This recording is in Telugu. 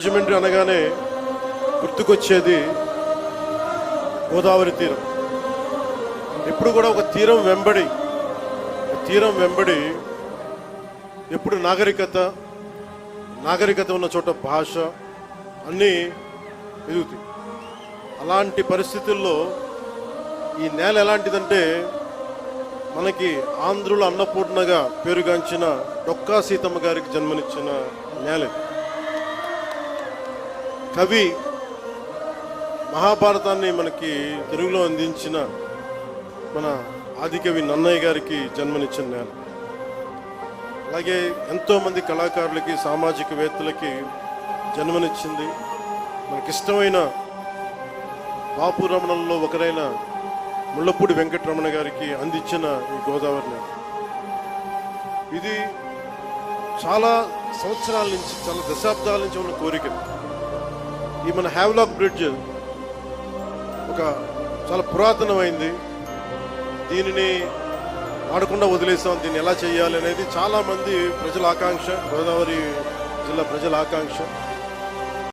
రాజమండ్రి అనగానే గుర్తుకొచ్చేది గోదావరి తీరం. ఎప్పుడు కూడా ఒక తీరం వెంబడి ఎప్పుడు నాగరికత ఉన్న చోట భాష అన్నీ ఎదుగుతాయి. అలాంటి పరిస్థితుల్లో ఈ నేల ఎలాంటిదంటే మనకి ఆంధ్రుల అన్నపూర్ణగా పేరుగాంచిన డొక్కా సీతమ్మ గారికి జన్మనిచ్చిన నేల. కవి మహాభారతాన్ని మనకి తెలుగులో అందించిన మన ఆదికవి నన్నయ్య గారికి జన్మనిచ్చిన నేల. అలాగే ఎంతోమంది కళాకారులకి సామాజికవేత్తలకి జన్మనిచ్చింది. మనకిష్టమైన బాపు రమణంలో ఒకరైన ముళ్ళపూడి వెంకటరమణ గారికి అందించిన ఈ గోదావరి నేల. ఇది చాలా సంవత్సరాల నుంచి, చాలా దశాబ్దాల నుంచి ఉన్న కోరిక. ఈ మన హ్యావ్లాక్ బ్రిడ్జ్ ఒక చాలా పురాతనమైంది. దీనిని ఆడకుండా వదిలేసాం, దీన్ని ఎలా చేయాలి అనేది చాలా మంది ప్రజల ఆకాంక్ష, గోదావరి జిల్లా ప్రజల ఆకాంక్ష.